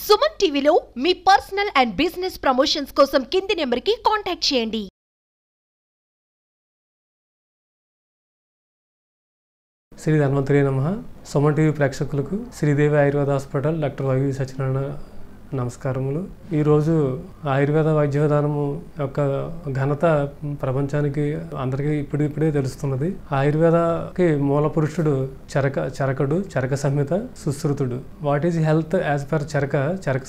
సుమన్ టీవీలో మీ personal and business promotions కోసం కింది నెంబర్కి కాంటాక్ట్ చేయండి. శ్రీ ధన్వంతరి నమః. సుమన్ టీవీ ప్రేక్షకులకు Sridevi Ayurveda hospital doctor YV Satyanarayana నమస్కారములు. ఈరోజు ఆయుర్వేద వైద్య విధానము యొక్క ఘనత ప్రపంచానికి అందరికీ ఇప్పుడే తెలుస్తున్నది. ఆయుర్వేదకి మూల పురుషుడు చరక సంహిత సుశ్రుతుడు. What is health as per Charaka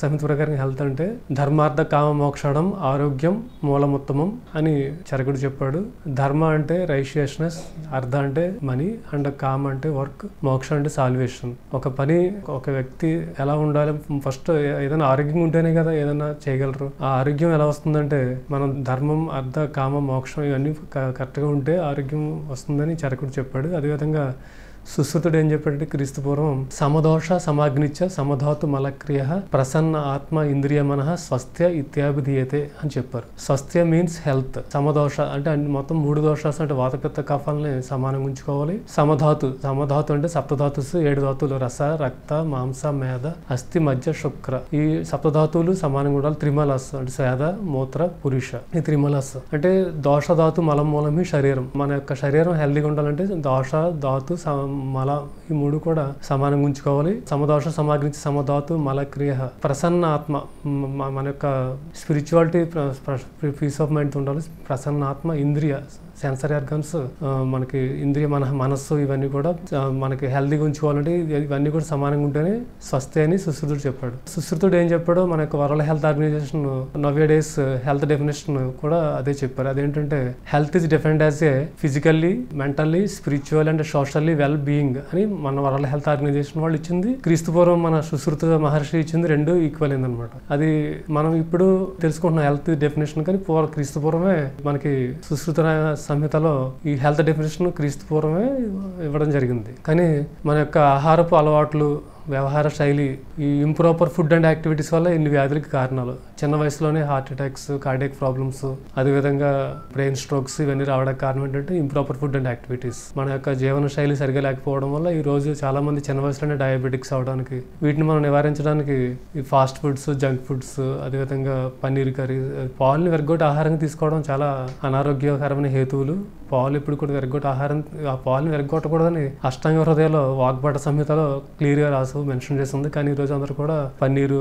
Samhita ప్రకారం హెల్త్ అంటే ధర్మార్థ కామ మోక్షణం ఆరోగ్యం మూలముత్తమం అని చరకుడు చెప్పాడు. ధర్మ అంటే రైషియస్నెస్, అర్థ అంటే మనీ, అండ్ కామ అంటే వర్క్, మోక్ష అంటే సాల్వేషన్. ఒక వ్యక్తి ఎలా ఉండాలి, ఫస్ట్ ఏదైనా ఆరోగ్యంగా ఉంటేనే కదా ఏదైనా చేయగలరు. ఆ ఆరోగ్యం ఎలా వస్తుందంటే మనం ధర్మం అర్థ కామ మోక్షం ఇవన్నీ కరెక్ట్గా ఉంటే ఆరోగ్యం వస్తుందని చరకుడు చెప్పాడు. అదేవిధంగా సుశ్రుతుడు ఏం చెప్పాడంటే క్రీస్తు పూర్వం సమదోష సమాగ్నిత్య సమధాతు మలక్రియ ప్రసన్న ఆత్మ ఇంద్రియ మనః స్వస్థ్య ఇత్యాభిధీయతే అని చెప్పారు. Swasthya means health. సమదోష అంటే మొత్తం 3 దోషాలు అంటే వాతపిత్త కఫాలని సమానంగా ఉంచుకోవాలి. సమధాతు అంటే సప్తధాతుస్ 7 ధాతువులు రస రక్త మాంస మేధ అస్థి మధ్య శుక్ర. ఈ సప్తధాతువులు సమానంగా ఉండాలి. త్రిమలస్ అంటే సేద మూత్ర పురుష. ఈ త్రిమలస్ అంటే దోషధాతు మలం మూలమి శరీరం. మన యొక్క శరీరం హెల్దీగా ఉండాలంటే దోష ధాతు మల ఈ 3 కూడా సమానంగా ఉంచుకోవాలి. సమదోష సమాగ్రించి సమధాతు మలక్రియ ప్రసన్న ఆత్మ, మన యొక్క స్పిరిచువాలిటీ పీస్ ఆఫ్ మైండ్ ఉండాలి. ప్రసన్న ఆత్మ ఇంద్రియ సెన్సరీ ఆర్గన్స్, మనకి ఇంద్రియ మనస్సు ఇవన్నీ కూడా మనకి హెల్దీగా ఉంచుకోవాలంటే ఇవన్నీ కూడా సమానంగా ఉంటేనే స్వస్థ అని సుశ్రుతుడు చెప్పాడు. సుశ్రుతుడు ఏం చెప్పాడో మన యొక్క world health organisation nowadays health definition కూడా అదే చెప్పారు. అదేంటంటే health is defined as a physically mentally spiritual and socially well being అని మన వరల్డ్ హెల్త్ ఆర్గనైజేషన్ వాళ్ళు ఇచ్చింది. క్రీస్తు పూర్వం మన సుశ్రుత మహర్షి ఇచ్చింది. 2 ఈక్వల్ అయిందనమాట. అది మనం ఇప్పుడు తెలుసుకుంటున్న హెల్త్ డెఫినేషన్ కానీ క్రీస్తు పూర్వమే మనకి సుశ్రుత సంహితలో ఈ హెల్త్ డెఫినేషన్ క్రీస్తు పూర్వమే ఇవ్వడం జరిగింది. కానీ మన యొక్క ఆహారపు అలవాట్లు, వ్యవహార శైలి, ఈ ఇంప్రాపర్ ఫుడ్ అండ్ యాక్టివిటీస్ వల్ల ఇన్ని వ్యాధులకి కారణాలు. చిన్న వయసులోనే హార్ట్ అటాక్స్, కార్డియాక్ ప్రాబ్లమ్స్, అదేవిధంగా బ్రెయిన్ స్ట్రోక్స్ ఇవన్నీ రావడానికి కారణం ఏంటంటే ఇంప్రాపర్ ఫుడ్ అండ్ యాక్టివిటీస్. మన యొక్క జీవన శైలి సరిగా లేకపోవడం వల్ల ఈ రోజు చాలా మంది చిన్న వయసులోనే డయాబెటిక్స్ అవడానికి, వీటిని మనం నివారించడానికి ఈ ఫాస్ట్ ఫుడ్స్, జంక్ ఫుడ్స్, అదేవిధంగా పన్నీర్ కర్రీ, పాలని వెరగొట్టి ఆహారంగా తీసుకోవడం చాలా అనారోగ్యకరమైన హేతువులు. పాలు ఇప్పుడు కూడా వెరగొట్టి ఆ పాలని వెరగొట్టకూడదని అష్టాంగ హృదయలో వాగ్భట సంహితలో క్లియర్గా మెన్షన్ చేస్తుంది. కానీ ఈరోజు అందరూ కూడా పన్నీరు,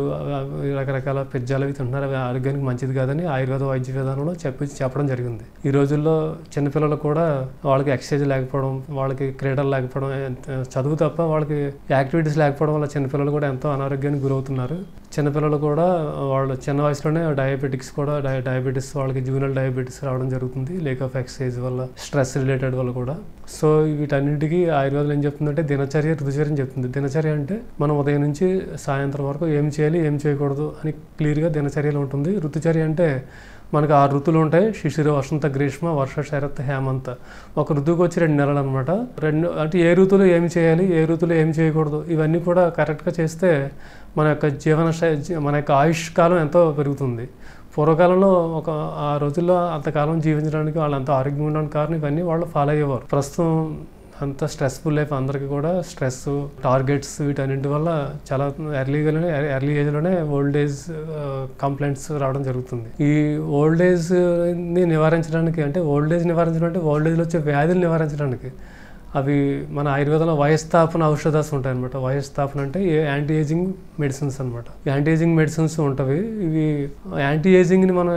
రకరకాల పిజ్జాలు అవి తింటున్నారు. అవి ఆరోగ్యానికి మంచిది కాదని ఆయుర్వేద వైద్య విధానంలో చెప్పడం జరిగింది. ఈ రోజుల్లో చిన్నపిల్లలు కూడా వాళ్ళకి ఎక్సర్సైజ్ లేకపోవడం, వాళ్ళకి క్రీడలు లేకపోవడం, చదువు తప్ప వాళ్ళకి యాక్టివిటీస్ లేకపోవడం వల్ల చిన్నపిల్లలు కూడా ఎంతో అనారోగ్యానికి గురవుతున్నారు. చిన్నపిల్లలు కూడా వాళ్ళు చిన్న వయసులోనే డయాబెటీస్ వాళ్ళకి జూనియర్ డయాబెటీస్ రావడం జరుగుతుంది. లేక్ ఆఫ్ ఎక్సర్సైజ్ వల్ల, స్ట్రెస్ రిలేటెడ్ వల్ల కూడా. సో వీటన్నింటికి ఆయుర్వేదం ఏం చెప్తుందంటే దినచర్య ఋతుచర్య అని చెప్తుంది. దినచర్య అంటే మనం ఉదయం నుంచి సాయంత్రం వరకు ఏం చేయాలి, ఏం చేయకూడదు అని క్లియర్గా దినచర్యలో ఉంటుంది. ఋతుచర్య అంటే మనకు 6 ఋతువులు ఉంటాయి. శిశిర, వసంత, గ్రీష్మ, వర్ష, శరత్, హేమంత్. ఒక ఋతువుకి వచ్చి 2 నెలలు అనమాట. అంటే ఏ ఋతువులో ఏమి చేయాలి, ఏ ఋతువులో ఏమి చేయకూడదు ఇవన్నీ కూడా కరెక్ట్గా చేస్తే మన యొక్క మన యొక్క ఆయుష్ కాలం ఎంతో పెరుగుతుంది. పూర్వకాలంలో ఆ రోజుల్లో అంతకాలం జీవించడానికి వాళ్ళు అంత ఆరోగ్యంగా ఉండడానికి కారణం ఇవన్నీ వాళ్ళు ఫాలో అయ్యేవారు. ప్రస్తుతం అంత స్ట్రెస్ఫుల్ లైఫ్ అందరికీ కూడా స్ట్రెస్, టార్గెట్స్ వీటన్నింటి వల్ల చాలా ఎర్లీ ఏజ్లోనే ఓల్డ్ ఏజ్ కంప్లైంట్స్ రావడం జరుగుతుంది. ఈ ఓల్డ్ ఏజ్ని నివారించడానికి అంటే ఓల్డ్ ఏజ్లో వచ్చే వ్యాధులు నివారించడానికి అవి మన ఆయుర్వేదంలో వయస్థాపన ఔషధాలు ఉంటాయి అనమాట. వయస్థాపన అంటే యాంటీ ఏజింగ్ మెడిసిన్స్ అనమాట. యాంటీ ఏజింగ్ మెడిసిన్స్ ఉంటాయి. ఇవి యాంటీ ఏజింగ్ని మనం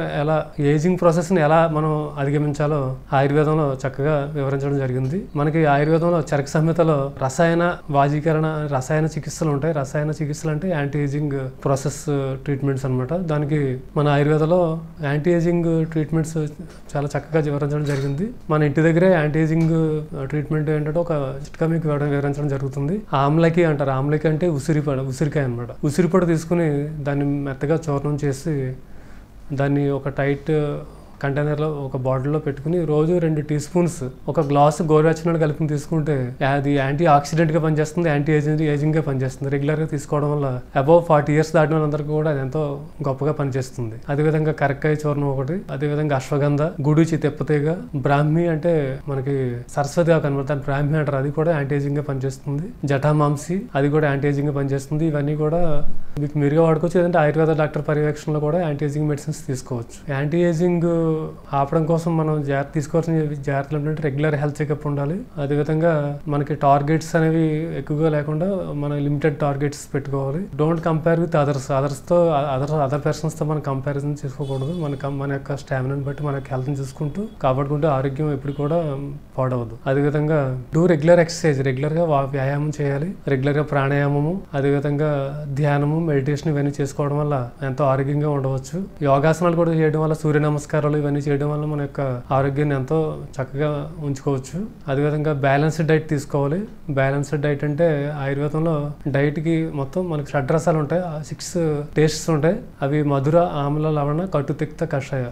ఏజింగ్ ప్రాసెస్ని ఎలా మనం అధిగమించాలో ఆయుర్వేదంలో చక్కగా వివరించడం జరిగింది. మనకి ఆయుర్వేదంలో చరక సంహితలో రసాయన చికిత్సలు ఉంటాయి. రసాయన చికిత్సలు అంటే యాంటీ ఏజింగ్ ప్రాసెస్ ట్రీట్మెంట్స్ అనమాట. దానికి మన ఆయుర్వేదంలో యాంటీ ఏజింగ్ ట్రీట్మెంట్స్ చాలా చక్కగా వివరించడం జరిగింది. మన ఇంటి దగ్గరే యాంటీ ఏజింగ్ ట్రీట్మెంట్ ఏంటంటే ఒక చిట్కా మీకు వివరించడం జరుగుతుంది. ఆమ్లకి అంటారు. ఆమ్లకి అంటే ఉసిరికాయ అనమాట. ఉసిరిపొడి తీసుకుని దాన్ని మెత్తగా చూర్ణం చేసి దాన్ని ఒక టైట్ కంటైనర్లో ఒక బాటిల్లో పెట్టుకుని రోజు 2 టీ స్పూన్స్ ఒక గ్లాసు గోరువెచ్చని కలుపుని తీసుకుంటే అది యాంటీ ఆక్సిడెంట్గా పనిచేస్తుంది, యాంటీ ఏజింగ్గా పనిచేస్తుంది. రెగ్యులర్గా తీసుకోవడం వల్ల అబౌవ్ 40 years దాటిన వాళ్ళందరికీ కూడా అది ఎంతో గొప్పగా పనిచేస్తుంది. అదేవిధంగా కరక్కాయ చూర్ణం ఒకటి, అదేవిధంగా అశ్వగంధ, గుడుచి, తెప్పతీగ, బ్రాహ్మి అంటే మనకి సరస్వతి ఆకు అనమాట, దాని బ్రాహ్మి అంటారు, అది కూడా యాంటీ ఏజింగ్గా పనిచేస్తుంది. జటామాంసి అది కూడా యాంటీ ఏజింగ్గా పనిచేస్తుంది. ఇవన్నీ కూడా మీకు మీరుగా వాడుకోవచ్చు, లేదంటే ఆయుర్వేద డాక్టర్ పర్యవేక్షణలో కూడా యాంటీ ఏజింగ్ మెడిసిన్స్ తీసుకోవచ్చు. యాంటీ ఏజింగ్ ఆపడం కోసం మనం తీసుకోవాల్సిన జాగ్రత్తలు ఏంటంటే రెగ్యులర్ హెల్త్ చెకప్ ఉండాలి. అదేవిధంగా మనకి టార్గెట్స్ అనేవి ఎక్కువగా లేకుండా మన లిమిటెడ్ టార్గెట్స్ పెట్టుకోవాలి. డోంట్ కంపేర్ విత్ అదర్ పర్సన్స్తో మనం కంపారిజన్ చేసుకోకూడదు. మన యొక్క స్టామినాని బట్టి మన యొక్క హెల్త్ని చూసుకుంటూ కాపాడుకుంటూ ఆరోగ్యం ఎప్పుడు కూడా పాడవద్దు. అదేవిధంగా రెగ్యులర్ ఎక్సర్సైజ్, రెగ్యులర్గా వ్యాయామం చేయాలి. రెగ్యులర్గా ప్రాణాయామము, అదేవిధంగా ధ్యానము, మెడిటేషన్ ఇవన్నీ చేసుకోవడం వల్ల ఎంతో ఆరోగ్యంగా ఉండవచ్చు. యోగాసనాలు కూడా చేయడం వల్ల, సూర్య నమస్కారాలు ఇవన్నీ చేయడం వల్ల మన యొక్క ఆరోగ్యాన్ని ఎంతో చక్కగా ఉంచుకోవచ్చు. అదేవిధంగా బ్యాలెన్స్డ్ డైట్ తీసుకోవాలి. బ్యాలెన్స్డ్ డైట్ అంటే ఆయుర్వేదంలో డైట్కి మొత్తం మనకి షడ్రసాలు ఉంటాయి, 6 టేస్ట్స్ ఉంటాయి. అవి మధుర, ఆమ్ల, లవణ, కటు, తిక్త, కషాయ.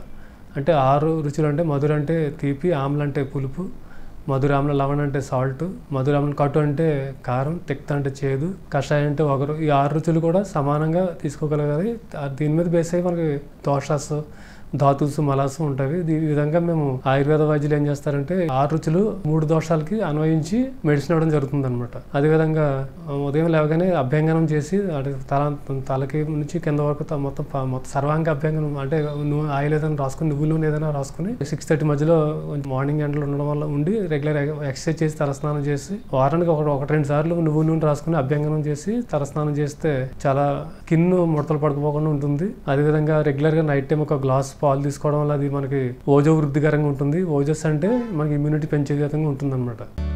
అంటే 6 రుచులు. అంటే మధుర అంటే తీపి, ఆమ్ల అంటే పులుపు, మధురామ్ల, లవణ అంటే సాల్ట్, మధురామ్ల, కటు అంటే కారం, తిక్త అంటే చేదు, కషాయం అంటే వగరు. ఈ 6 రుచులు కూడా సమానంగా తీసుకోగలగాలి. దీని మీద బేస్ అయ్యి మనకి దోషాస్, ధాతుస్, మలాసు ఉంటాయి. ఈ విధంగా మేము ఆయుర్వేద వైద్యులు ఏం చేస్తారంటే 6 రుచులు 3 దోషాలకి అన్వయించి మెడిసిన్ ఇవ్వడం జరుగుతుంది అనమాట. అదేవిధంగా ఉదయం లేవగానే అభ్యంగనం చేసి తలకి నుంచి కింద వరకు మొత్తం సర్వాంగ అభ్యంగనం అంటే ఆయిల్ ఏదైనా రాసుకుని, నువ్వులు ఏదైనా రాసుకుని 6:30 మధ్యలో మార్నింగ్ ఎండలో ఉండడం వల్ల ఉండి రెగ్యులర్ ఎక్సర్సైజ్ చేసి తలస్నానం చేసి వారానికి 1-2 సార్లు నువ్వుల నూనె రాసుకుని అభ్యంగనం చేసి తలస్నానం చేస్తే చాలా స్కిన్ ముడతలు పడుకోకుండా ఉంటుంది. అదేవిధంగా రెగ్యులర్గా నైట్ టైం ఒక గ్లాస్ పాలు తీసుకోవడం వల్ల అది మనకి ఓజో వృద్ధికరంగా ఉంటుంది. ఓజస్ అంటే మనకి ఇమ్యూనిటీ పెంచే విధంగా ఉంటుంది అనమాట.